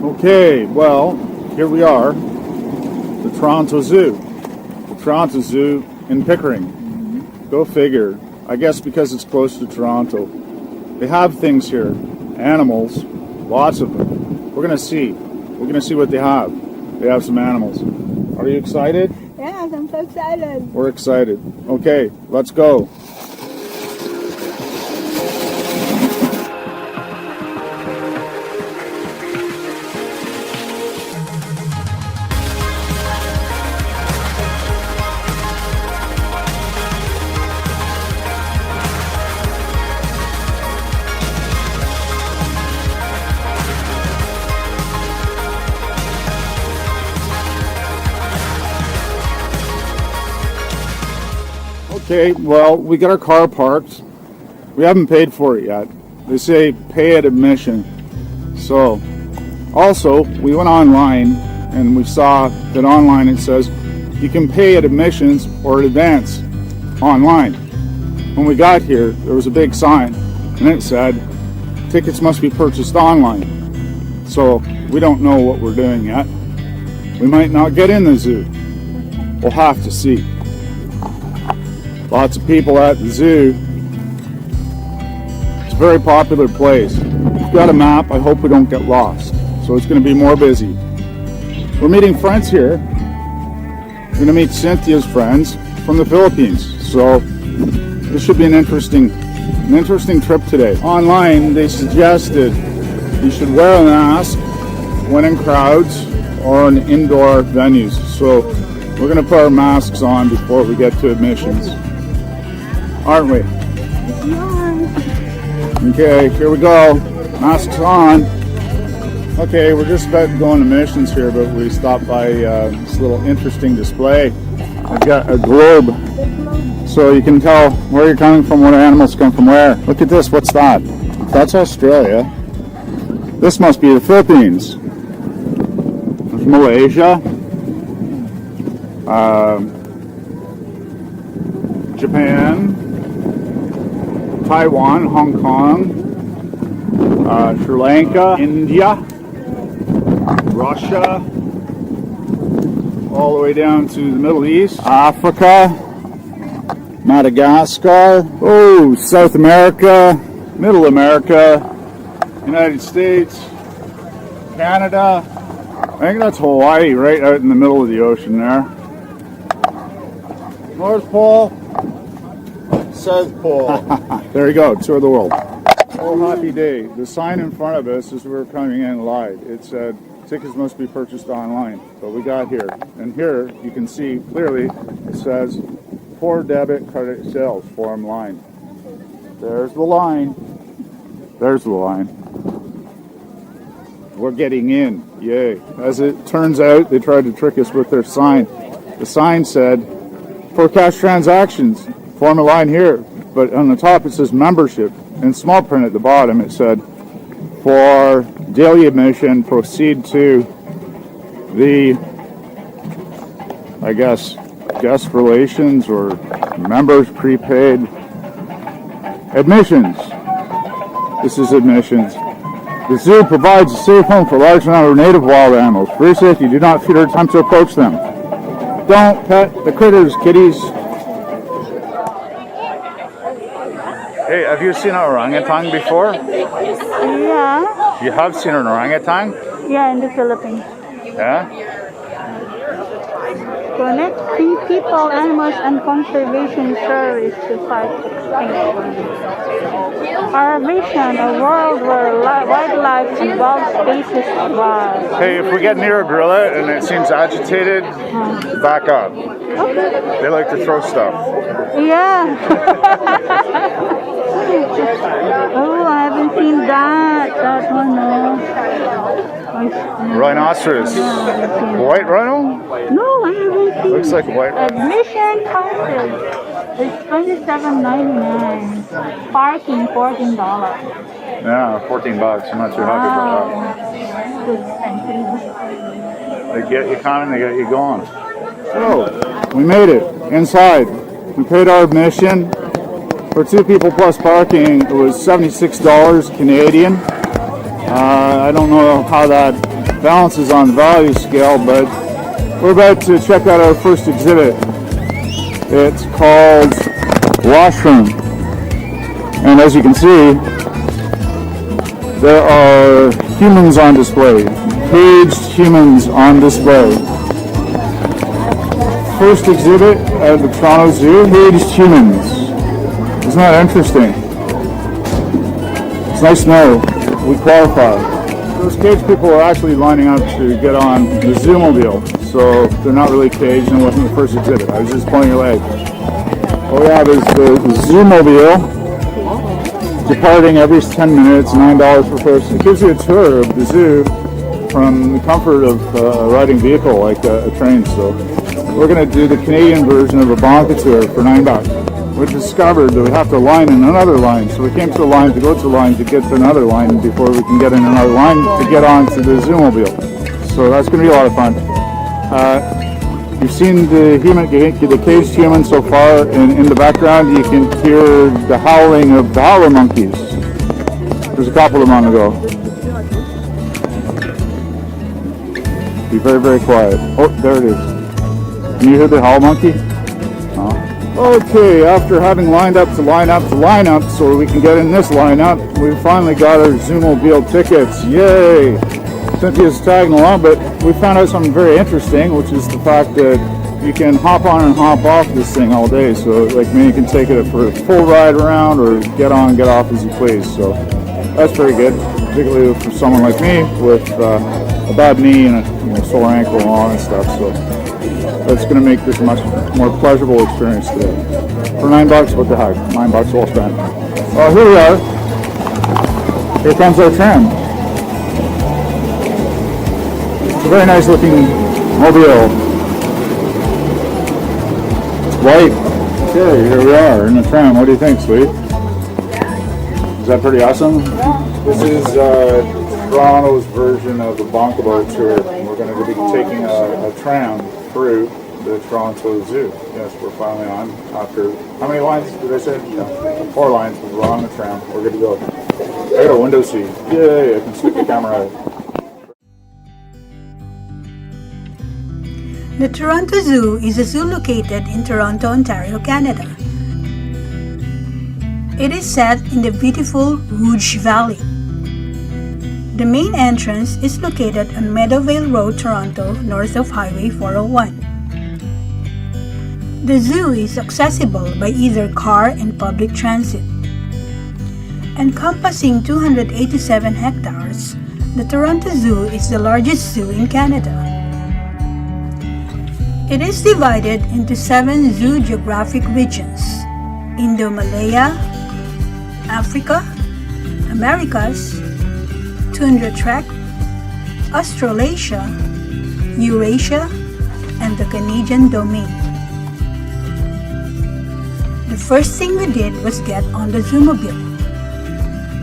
Okay, well, here we are, the Toronto Zoo. The Toronto Zoo in Pickering. Go figure. I guess because it's close to Toronto. They have things here, animals, lots of them. We're gonna see. We're gonna see what they have. They have some animals. Are you excited? Yes, I'm so excited. We're excited. Okay, let's go. Okay, well, we got our car parked. We haven't paid for it yet. They say pay at admission. So, also, we went online and we saw that online it says you can pay at admissions or at advance online. When we got here, there was a big sign and it said tickets must be purchased online. So, we don't know what we're doing yet. We might not get in the zoo. We'll have to see. Lots of people at the zoo. It's a very popular place. We've got a map. I hope we don't get lost. So it's going to be more busy. We're meeting friends here. We're going to meet Cynthia's friends from the Philippines. So this should be an interesting trip today. Online, they suggested you should wear a mask when in crowds or in indoor venues. So we're going to put our masks on before we get to admissions. Aren't we? Okay, here we go. Masks on. Okay, we're just about to go on admissions here, but we stopped by this little interesting display. I've got a globe, so you can tell where you're coming from, what animals come from where. Look at this, what's that? That's Australia. This must be the Philippines. There's Malaysia. Japan. Taiwan, Hong Kong, Sri Lanka, India, Russia, all the way down to the Middle East, Africa, Madagascar, oh, South America, Middle America, United States, Canada. I think that's Hawaii, right out in the middle of the ocean there. North Pole. South Pole. There you go, tour of the world. Oh, happy day. The sign in front of us as we were coming in lied. It said tickets must be purchased online. But we got here. And here you can see clearly it says for debit credit sales form line. There's the line. There's the line. We're getting in. Yay. As it turns out, they tried to trick us with their sign. The sign said for cash transactions. Form a line here, but on the top it says membership. In small print at the bottom it said, for daily admission, proceed to the, I guess, guest relations or members prepaid admissions. This is admissions. The zoo provides a safe home for a large number of native wild animals. For your safety, do not feed or attempt to approach them. Don't pet the critters, kitties. Hey, have you seen an orangutan before? Yeah. You have seen an orangutan? Yeah, in the Philippines. Yeah? Connecting people, animals, and conservation service to fight extinction. Our vision, a world where wildlife and wild spaces thrive. Hey, if we get near a gorilla and it seems agitated, back up. Okay. They like to throw stuff. Yeah. Oh, I haven't seen that. That one, no. Rhinoceros. White rhino? No, I haven't seen. Looks like a white rhino. Admission prices. It's $27.99. Parking $14. Yeah, $14. I'm not too happy about that. They get you coming, they get you going. So, we made it inside. We paid our admission. For 2 people plus parking, it was $76 Canadian. I don't know how that balances on the value scale, but we're about to check out our first exhibit. It's called Washroom. And as you can see, there are humans on display, caged humans on display. First exhibit at the Toronto Zoo, caged humans. Isn't that interesting? It's nice to know we qualify. Those caged people are actually lining up to get on the Zoomobile, so they're not really caged and it wasn't the first exhibit. I was just pulling your leg. What we have is the Zoomobile, departing every 10 minutes, $9 per person. It gives you a tour of the zoo from the comfort of a riding vehicle like a train. So we're going to do the Canadian version of a Bonka tour for $9. We discovered that we have to line in another line, so we came to a line to go to a line to get to another line before we can get in another line to get onto the Zoomobile. So that's going to be a lot of fun. You've seen the caged human so far. In the background, you can hear the howling of the howler monkeys. There's a couple of them on the go. Be very, very quiet. Oh, there it is. Can you hear the howl monkey? Okay, after having lined up to line up to line up so we can get in this lineup, we finally got our Zoomobile tickets. Yay! Cynthia's tagging along, but we found out something very interesting, which is the fact that you can hop on and hop off this thing all day. So, like me, you can take it for a full ride around or get on, get off as you please. So, that's very good, particularly for someone like me with a bad knee and a sore ankle and all that stuff. So, that's going to make this a much more pleasurable experience today. For $9, what the heck? $9 well spent. Well, here we are. Here comes our tram. It's a very nice looking mobile. It's white. Okay, here we are in the tram. What do you think, sweet? Is that pretty awesome? This is Toronto's version of the Bonka Bar tour. We're going to be taking a tram through the Toronto Zoo. Yes, we're finally on after, how many lines did I say? Yeah, 4 lines. We're on the tram. We're good to go. I got a window seat. Yay, I can stick the camera out. The Toronto Zoo is a zoo located in Toronto, Ontario, Canada. It is set in the beautiful Rouge Valley. The main entrance is located on Meadowvale Road, Toronto, north of Highway 401. The zoo is accessible by either car and public transit. Encompassing 287 hectares, the Toronto Zoo is the largest zoo in Canada. It is divided into 7 zoo geographic regions: Indo-Malaya, Africa, Americas, Tundra Trek, Australasia, Eurasia, and the Canadian Domain. The first thing we did was get on the Zoomobile.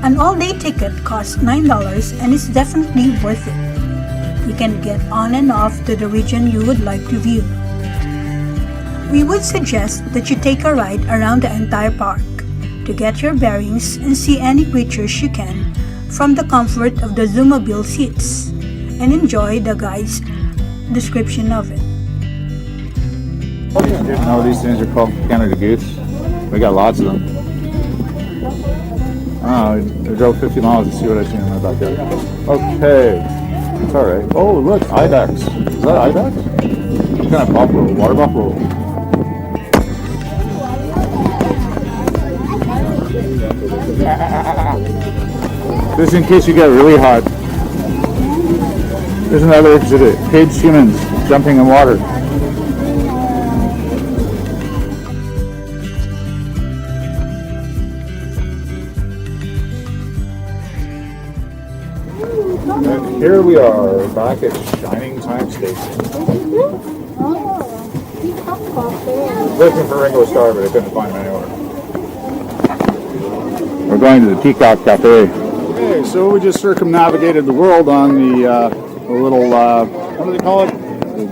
An all-day ticket costs $9 and is definitely worth it. You can get on and off to the region you would like to view. We would suggest that you take a ride around the entire park to get your bearings and see any creatures you can from the comfort of the Zoomobile seats and enjoy the guide's description of it. No, these things are called Canada Goose. We got lots of them. I drove 50 miles to see what I seen in my backyard. Okay, it's all right. Oh, look, IBA'T. Is that IBA'T? What kind of buffalo? Water buffalo. This is in case you get really hot. There's another exhibit. Caged humans jumping in water. And here we are back at Shining Time Station. Looking for Ringo Starr, but I couldn't find him anywhere. We're going to the Peacock Cafe. Okay, so we just circumnavigated the world on the little, what do they call it?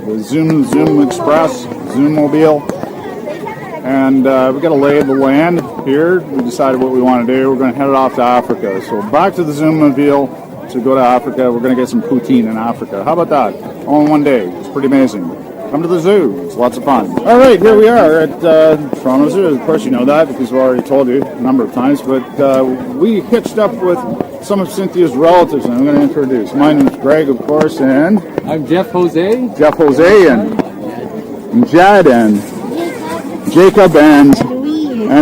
The Zoom Express, Zoomobile. And we got a lay of the land here. We decided what we want to do. We're going to head it off to Africa. So back to the Zoomobile. to go to Africa. We're going to get some poutine in Africa. How about that? All in one day. It's pretty amazing. Come to the zoo. It's lots of fun. All right, here we are at Toronto Zoo. Of course, you know that because we've already told you a number of times. But we hitched up with some of Cynthia's relatives, and I'm going to introduce. My name is Greg, of course, and I'm Jeff Jose. Jeff Jose, and Jad, and Jacob, and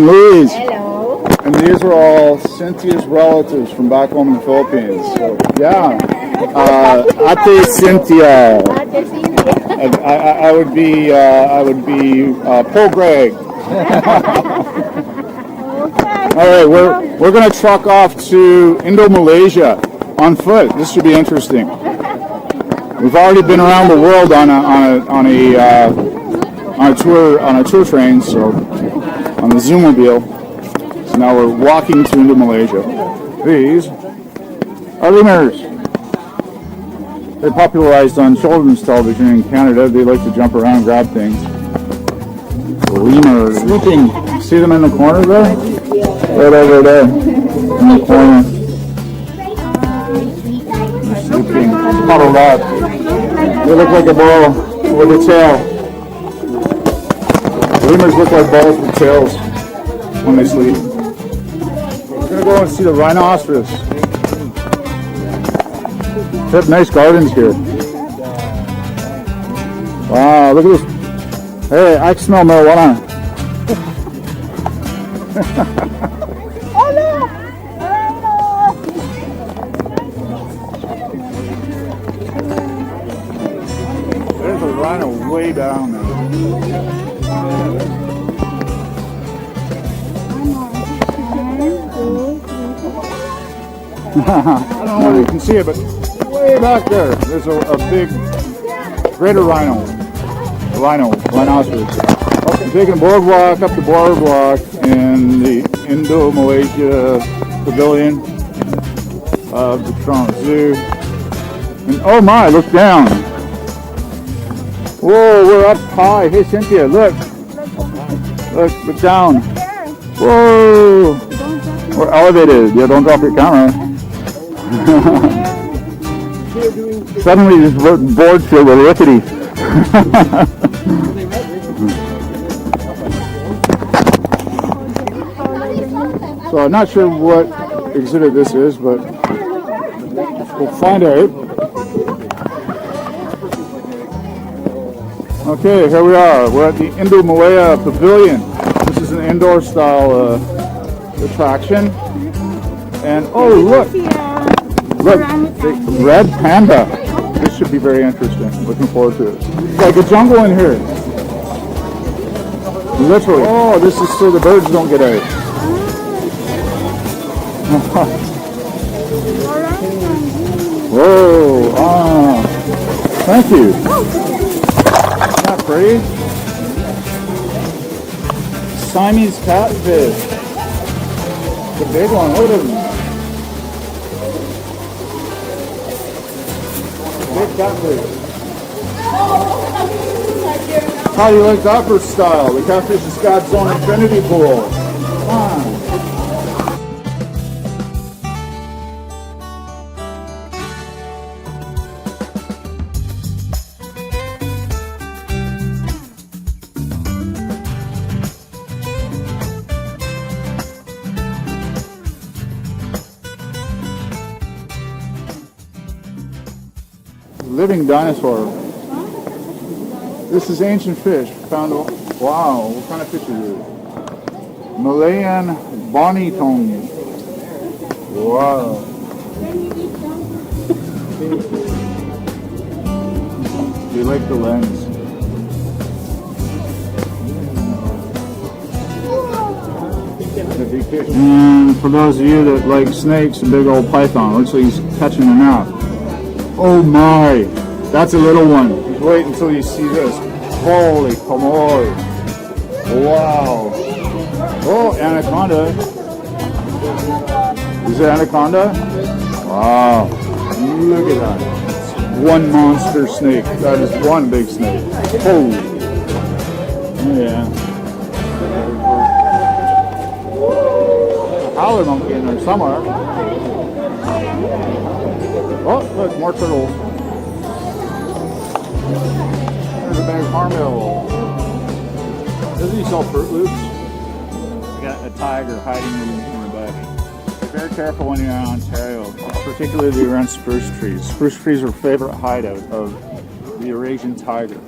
Louise. Hello. And these are all Cynthia's relatives from back home in the Philippines. So, yeah. Ate Cynthia. I would be Paul Greg. All right, we're going to truck off to Indo-Malaysia on foot. This should be interesting. We've already been around the world on a tour train, so on the Zoomobile. So now we're walking to Indo-Malaysia. These are lemurs. They're popularized on children's television in Canada. They like to jump around and grab things. Lemurs. Sleeping. See them in the corner there? Right over there. In the corner. They're sleeping. Huddled up. They look like a ball with a tail. Lemurs look like balls with tails when they sleep. We're going to go and see the rhinoceros. They have nice gardens here. Wow, look at this. Hey, I can smell marijuana. Oh no! There's a rhino way down there. I don't know whether you can see it, but way back there, there's a big greater rhinoceros. Okay, taking a boardwalk up the boardwalk in the Indo-Malaysia Pavilion of the Toronto Zoo. And oh my, look down. Whoa, we're up high. Hey Cynthia, look. Look down. Whoa. We're elevated. Yeah, don't drop your camera. Suddenly this board filled with rickety. So I'm not sure what exhibit this is, but we'll find out. Okay, here we are. We're at the Indo-Malaya Pavilion. This is an indoor style attraction. And oh look! Look, the red panda. This should be very interesting. Looking forward to it. It's like a jungle in here. Literally. Oh, this is so the birds don't get out. Whoa! Ah, thank you. Isn't that pretty? Siamese catfish. The big one. Look at him. Big catfish. How do you like that for style? The catfish has got its own infinity pool. Come on. Living dinosaur. This is ancient fish. Found. Wow, what kind of fish is it? Malayan bonitong. Wow. Do you like the lens? The big fish. And for those of you that like snakes, a big old python. Looks like he's catching them out. Oh my, that's a little one. Just wait until you see this. Holy camoy. Wow. Oh, anaconda. Is it anaconda? Wow. Look at that. One monster snake. That is one big snake. Oh. Yeah. A howler monkey in there somewhere. Oh, look, more turtles. There's a bag of hornbill. Doesn't he sell Fruit Loops? We got a tiger hiding in the bush. Be very careful when you're in Ontario, particularly around spruce trees. Spruce trees are a favorite hideout of the Eurasian tiger.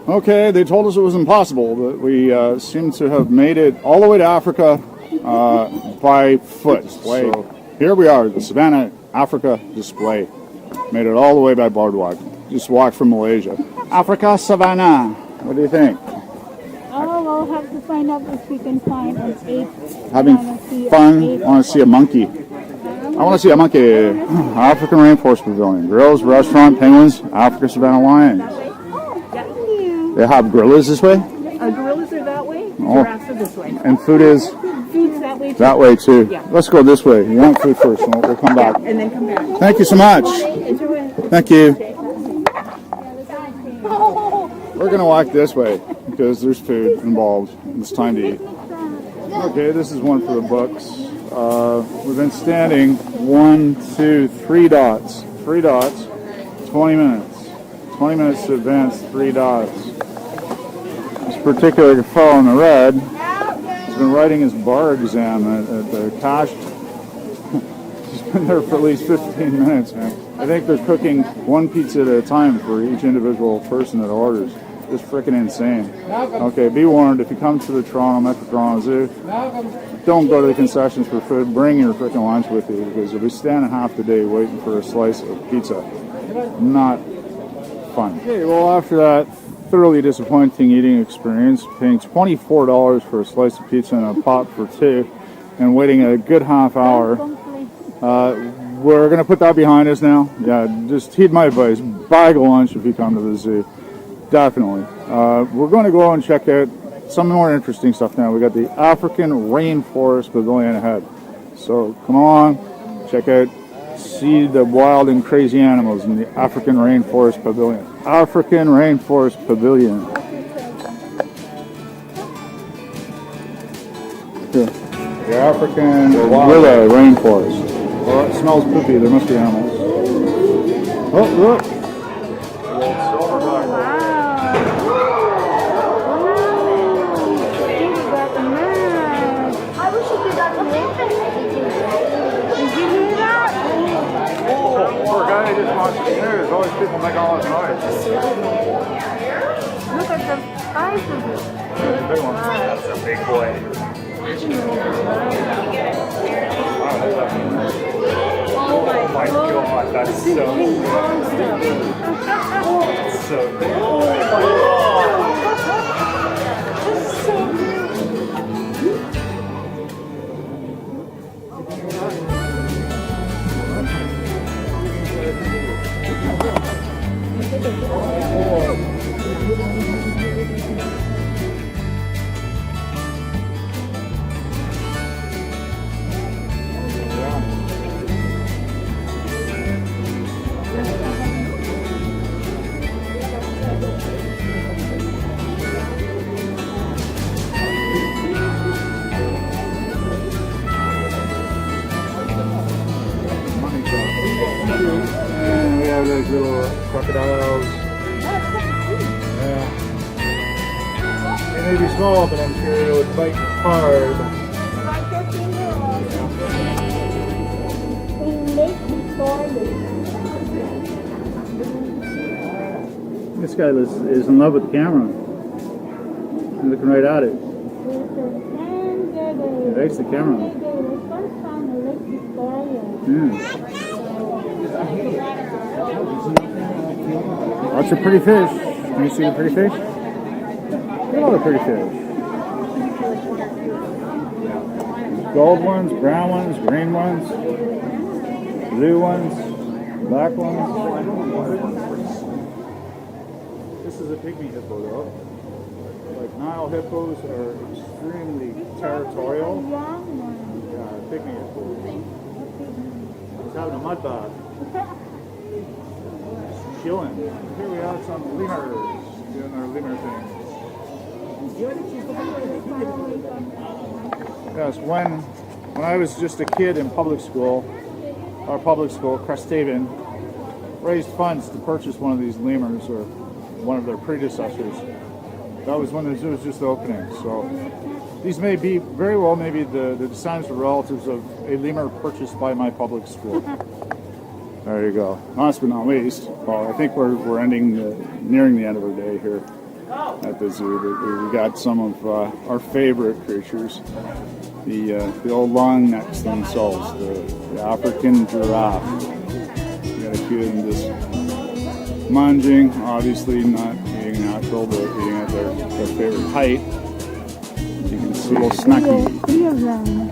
Okay, they told us it was impossible, but we seem to have made it all the way to Africa by foot. So here we are, the Savannah Africa display. Made it all the way by boardwalk. Just walked from Malaysia. Africa Savannah. What do you think? Oh, we'll have to find out if we can find an ape. Having fun. I want to see a monkey. I want to see a monkey. African Rainforest Pavilion. Grills, restaurant, penguins, Africa Savannah lions. They have gorillas this way? Gorillas are that way, Oh. giraffes are this way. And food is Food's that way too. that way too. Yeah. Let's go this way. You want food first, and we'll come back. And then come back. Thank you so much. Enjoy. Thank you. We're going to walk this way because there's food involved. It's time to eat. Okay, this is one for the books. We've been standing 1, 2, 3 dots. 3 dots, 20 minutes. 20 minutes to advance, 3 dots. This particular fellow in the red has been writing his bar exam at the cash. He's been there for at least 15 minutes, man. I think they're cooking one pizza at a time for each individual person that orders. Just freaking insane. Okay, be warned, if you come to the Toronto Metro Toronto Zoo, don't go to the concessions for food. Bring your freaking lunch with you because you'll be standing half the day waiting for a slice of pizza. Not fun. Okay, well after that thoroughly disappointing eating experience, paying $24 for a slice of pizza and a pop for 2, and waiting a good half hour, we're going to put that behind us now. Yeah, just heed my advice. Bag of lunch if you come to the zoo. Definitely. We're going to go and check out some more interesting stuff now. We got the African Rainforest Pavilion ahead. So come along, check out, see the wild and crazy animals in the African Rainforest Pavilion. African Rainforest Pavilion. Here. The African Gorilla Rainforest. Well, it smells poopy. There must be animals. Oh, look. Poor guy just wants to snooze. Always people make all this noise. Look at the size of it. Big one. That's a big boy. Oh my god, that's so so big. And we have those little crocodiles. Yeah. They may be small, but I'm sure they would bite hard. This guy is in love with the camera. He's looking right at it. He likes the camera. Lots of pretty fish. Can you see the pretty fish? Look at all the pretty fish. Gold ones, brown ones, green ones, blue ones, black ones. This is a pygmy hippo though. Like Nile hippos are extremely territorial. Yeah, pygmy hippo. He's having a mud bath. Chilling. Here we have some lemurs doing their lemur thing. Yes, when I was just a kid in public school, our public school, Cresthaven, raised funds to purchase one of these lemurs, or one of their predecessors. That was when the zoo was just opening. So these may be, very well, maybe the descendants or relatives of a lemur purchased by my public school. There you go. Last but not least, well, I think we're nearing the end of our day here at the zoo. We got some of our favorite creatures, the old long necks themselves, the African giraffe. We got a few of them just munging, obviously not eating natural, but eating at their favorite height. You can see a little snacky. 3 of them.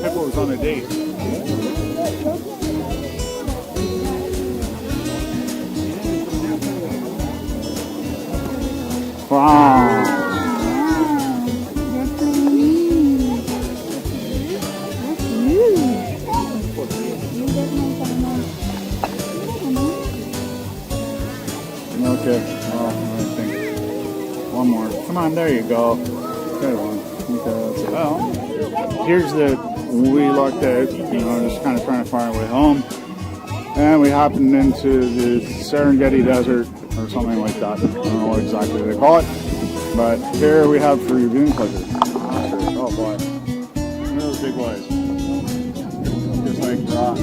Pippa was on a date. Wow. Okay, well, I think one more. Come on, there you go. Good one. Okay, well, here's we lucked out, just kind of trying to find our way home. And we happened into the Serengeti Desert or something like that. I don't know what exactly they call it. But here we have for your viewing pleasure. Oh boy. Look at those big boys. Just like rocks.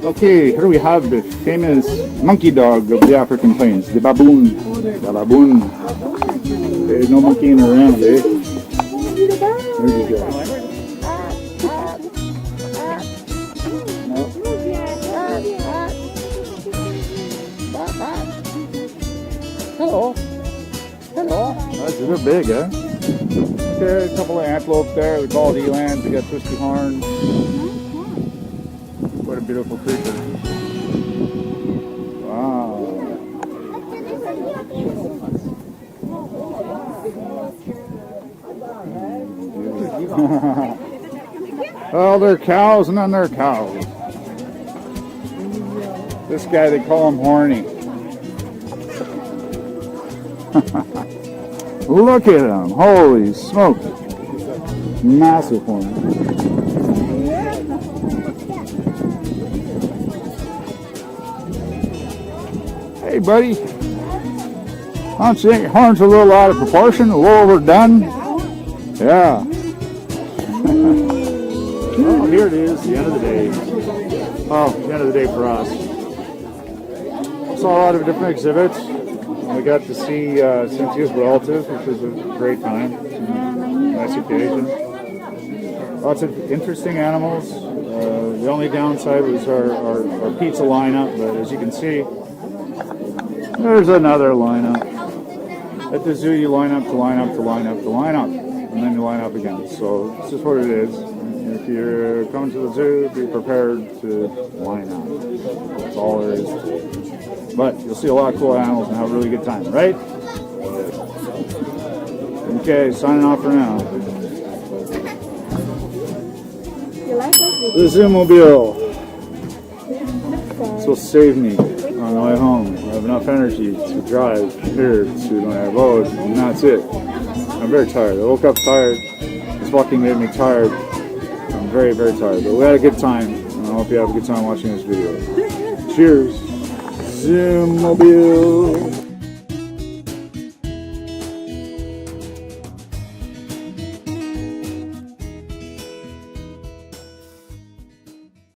Okay, here we have the famous monkey dog of the African plains, the baboon. The baboon. There's no monkeying around, eh? There you go. Hello. Hello. They're big, eh? Okay, a couple of antelope there. We call it elands. We got twisty horns. What a beautiful creature. Wow. Well, they're cows and then they're cows. This guy, they call him horny. Look at him. Holy smoke. Massive horn. Hey, buddy. Don't you think your horn's a little out of proportion, a little overdone? Yeah. Well, here it is, the end of the day. Oh, the end of the day for us. Saw a lot of different exhibits. We got to see Cynthia's relatives, which was a great time. Nice occasion. Lots of interesting animals. The only downside was our pizza lineup, but as you can see, there's another lineup. At the zoo, you line up to line up to line up to line up, and then you line up again. So it's just what it is. If you're coming to the zoo, be prepared to line up. That's all there is. But you'll see a lot of cool animals and have a really good time, right? Okay, signing off for now. The Zoomobile. This will save me on the way home. I have enough energy to drive here to my abode, and that's it. I'm very tired. I woke up tired. This walking made me tired. I'm very, very tired. But we had a good time, and I hope you have a good time watching this video. Cheers. Zoomobile.